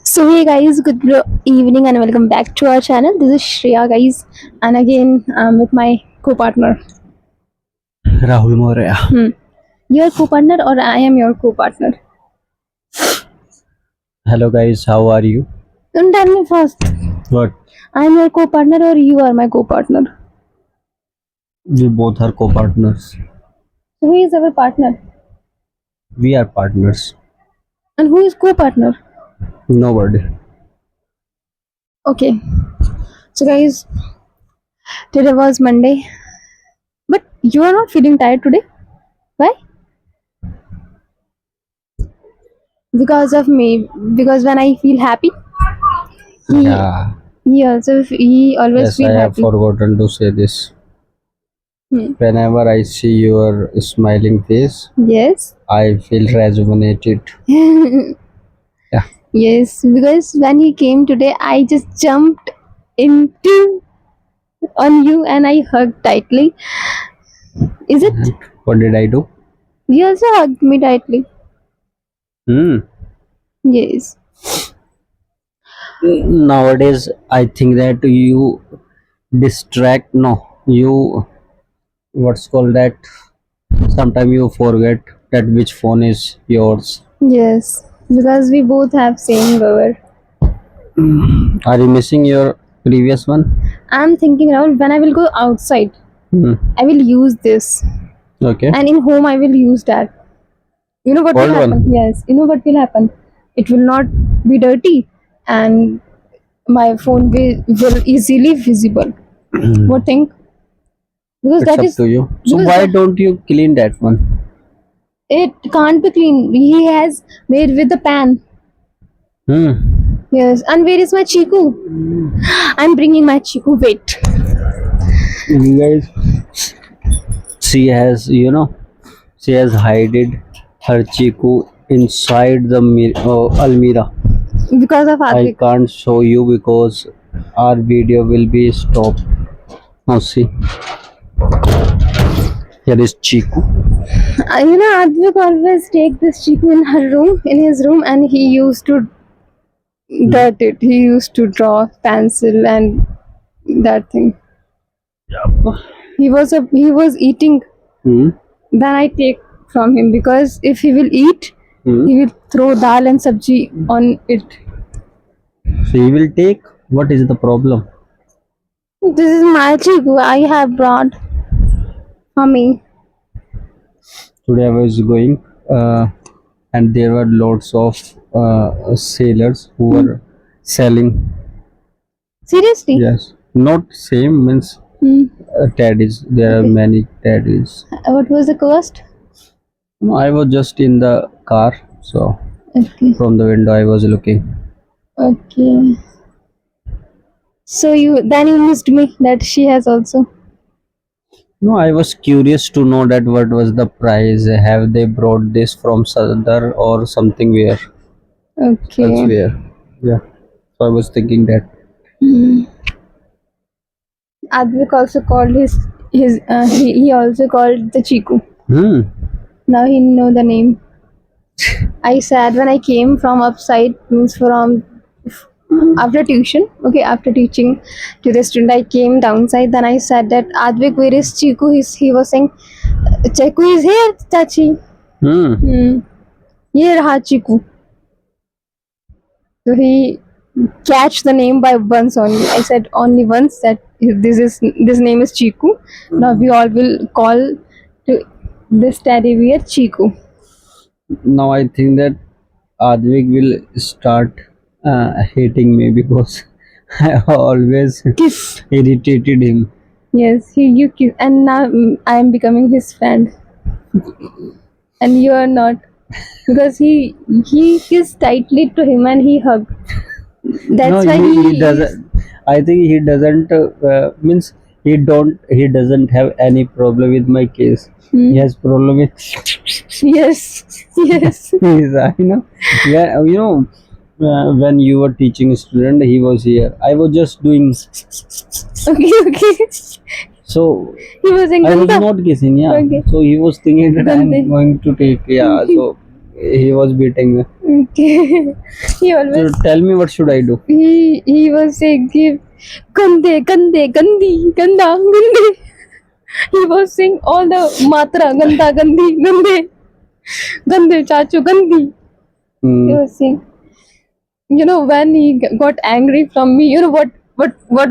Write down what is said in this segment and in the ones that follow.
So hey guys, evening and welcome back to our channel. This is Shreya guys, and again I'm with my co-partner. Rahul Morea. Your co-partner or I am your co-partner? Hello guys, how are you? Don't tell me first. What? I am your co-partner or you are my co-partner? We both are co-partners. So who is our partner We are partners. and who is co-partner? Nobody. Okay. So guys, today was Monday, but you are not feeling tired today. Why? Because of me. Because when I feel happy, he Yeah. he always Yes, I feel have happy. forgotten to say this. Hmm. Whenever I see your smiling face, Yes. I feel rejuvenated. Yeah. Yes, because when he came today, I just jumped into on you and I hugged tightly. Is it? And what did I do? You also hugged me tightly. Hmm. Yes. Nowadays, I think that you distract. No, you what's called that? Sometimes you forget that which phone is yours. Yes. Because we both have same cover. Are you missing your previous one? I'm thinking around when I will go outside, Hmm. I will use this. Okay. And in home I will use that. You know what will Old happen? one. Yes. You know what will happen? It will not be dirty and my phone will easily visible. What think? Because It's that up is to you. So because why that, don't you clean that one? it can't be clean. He has made with the pan. Hmm. Yes. And where is my Chiku? I'm bringing my Chiku. Wait. You guys, she has hided her Chiku inside the Almira. Because of I Advik. can't show you because our video will be stopped. Now see, here is Chiku. Advik always take this Chiku in her room, in his room, and he used to dirt it. He used to draw pencil and that thing. He was eating. Hmm. Then I take from him because if he will eat, Hmm. he will throw dal and sabji on it. So you will take. What is the problem? This is my Chiku I have brought for me. Today I was going, and there were lots of sailors who were selling. Seriously? Yes, not same means Hmm. teddies. There are Okay. many teddies. What was the cost? No, I was just in the car, so Okay. from the window I was looking. Okay. So you missed me that she has also. No, I was curious to know that what was the price. Have they brought this from Sadar or something where Okay. elsewhere? Yeah. So I was thinking that. Advik also called his he also called the Chiku. Hmm. Now he know the name. I said when I came from upside means from after tuition. Okay, after teaching to the student, I came downside. Then I said that Advik, where is Chiku? He was saying Chiku is here, Chachi. Hmm. Hmm. ये रहा Chiku. So he catch the name by once only. I said only once that this name is Chiku. Now we all will call to this teddy bear Chiku. Now I think that Advik will start hating me because I always Kiss. irritated him. Yes, he you kiss, and now I am becoming his friend, and you are not because he kissed tightly to him and he hugged. No, That's why he he is. doesn't. I think he doesn't means he doesn't have any problem with my case. He has problem with Yes, yes. his, when when you were teaching a student, he was here. I was just doing Okay, okay. so. He was in I was Ganda. not kissing, yeah. Okay. So he was thinking that I Gande. am going to take, yeah. So he was beating me. Okay. He So always tell me what should I do? he was saying give gande gande gandi ganda gande. He was saying all the matra ganda gandi gande gande chachu gandi. He Hmm. was saying, when he got angry from me, what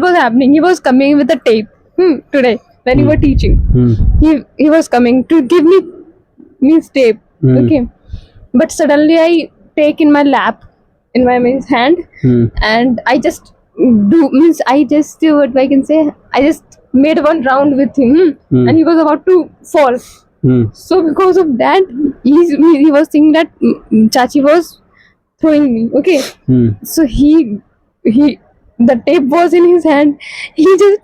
was happening? He was coming with a tape. Today when you Hmm. were teaching, Hmm. he was coming to give me tape. Hmm. Okay, but suddenly I take in my lap, in my means hand, Hmm. and I just what I can say, I just made one round with him, and he was about to fall. Hmm. So because of that, he was thinking that Chachi was throwing me. Okay, Hmm. so he the tape was in his hand. He just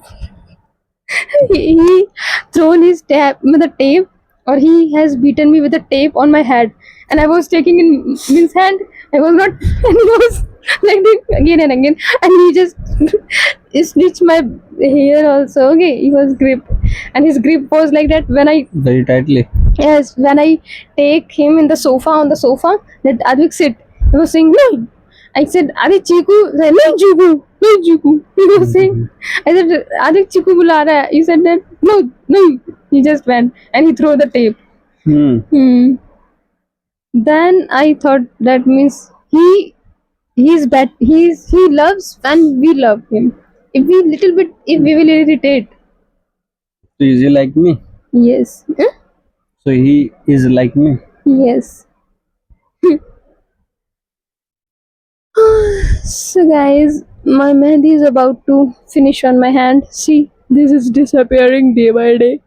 he thrown his the tape, or he has beaten me with the tape on my head, and I was taking in his hand. I was not, and he was like this again and again, and he just stitched my hair also. Okay, he was grip, and his grip was like that when I, Very tightly. yes, when I take him in the sofa, on the sofa, let Advik sit. He was saying no. I said, Are Chiku? He said, no Chiku, no Chiku. He was saying, I said, Adik Chiku bula raha hai. He said that no, no. He just went and he threw the tape. Hmm. Then I thought that means he's bad. He loves and we love him. If we will irritate, So is he like me? yes, So he is like me. yes. So guys, my mehndi is about to finish on my hand. See, this is disappearing day by day.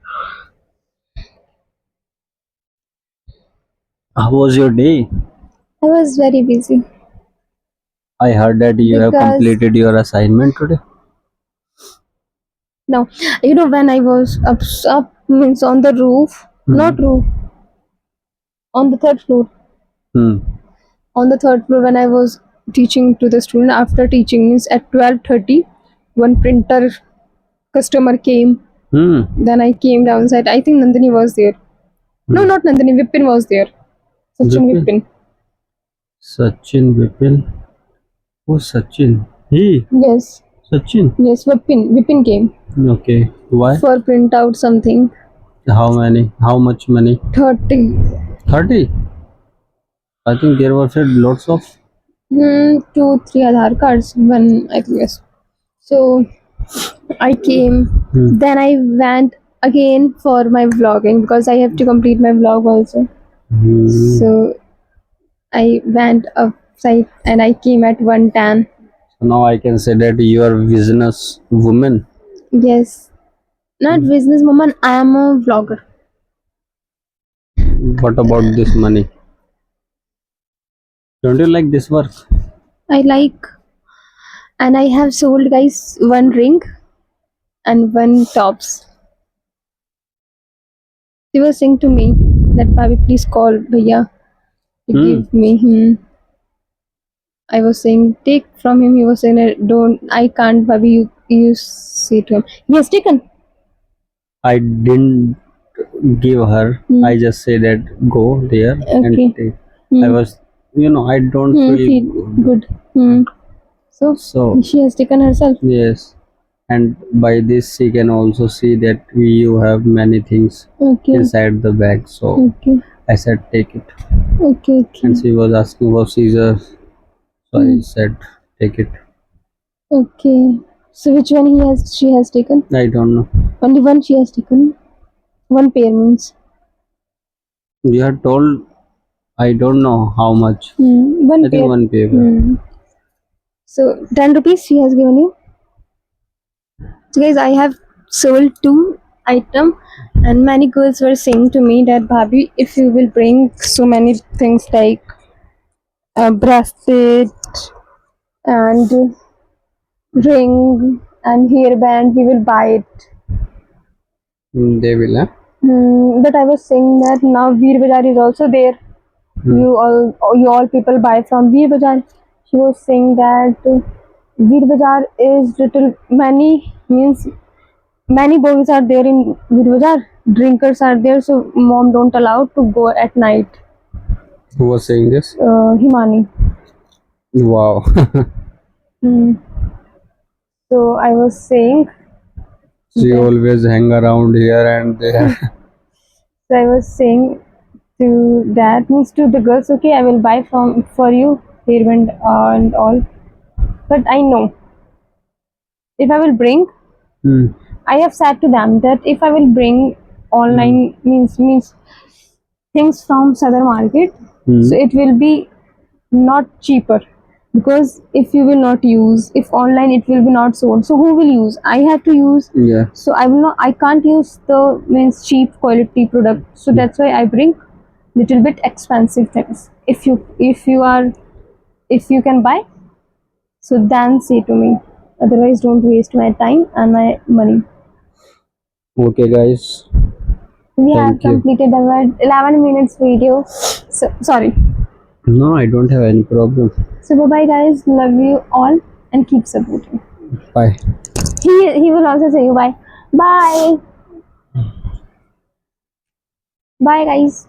How was your day? I was very busy I heard that you have because completed your assignment today. now, when I was up means on the roof, not roof, on the third floor. Hmm. On the third floor, when I was teaching to the student, after teaching means at 12:30, one printer customer came. Hmm. Then I came downside. I think Nandini was there. No, not Nandini. Vipin was there. Sachin Vipin? Vipin. Sachin Vipin. Oh, Sachin. He. Yes. Sachin. Yes, Vipin came Okay. Why? for print out something. How many? How much money? 30. 30. I think there were said lots of. 2, 3 Aadhaar cards. One, I think, yes. So I came. Then I went again for my vlogging because I have to complete my vlog also. So I went upside and I came at 1:10. So now I can say that you are business woman. Yes. Not businesswoman, I am a vlogger. What about this money? Don't you like this work? I like, and I have sold guys one ring and one tops. They were saying to me that Bhabi, please call Bhaiya to give me. I was saying take from him. He was saying don't. I can't, Bhabi. You say to him. He has taken. I didn't give her. I just say that go there and Okay. take. I was, I don't feel Feel good. good. So So she has taken herself. yes, and by this she can also see that you have many things Okay. inside the bag. So Okay. I said take it, Okay. Okay. and she was asking for scissors. So I said take it. Okay. So which one she has taken? I don't know. Only one she has taken. One pair means. You have told. I don't know how much. One I think pair. one paper. So 10 rupees she has given you. So guys, I have sold 2 items, and many girls were saying to me that Bhabhi, if you will bring so many things like a bracelet and ring and hairband, we will buy it. They will. Huh? But I was saying that now Veer Bazaar is also there. You all people buy from Veer Bazaar. She was saying that Veer Bazaar is little many means many boys are there in Veer Bazaar. Drinkers are there, so mom don't allow to go at night. Who was saying this? Himani. Wow. Hmm. So I was saying She that, always hang around here and there. so I was saying to that means to the girls, okay, I will buy from for you hairband and all. But I know if I will bring, Hmm. I have said to them that if I will bring online means things from Southern market, Hmm. so it will be not cheaper because if you will not use, if online it will be not sold, so who will use? I have to use. Yeah. So I will not, I can't use the means cheap quality product, so that's why I bring little bit expensive things. If you can buy, so then say to me, otherwise don't waste my time and my money. Okay, guys. We have Thank you. completed our 11 minutes video, so sorry. No, I don't have any problem. So bye bye guys, love you all and keep supporting. Bye. He will also say you bye. Bye. Bye guys.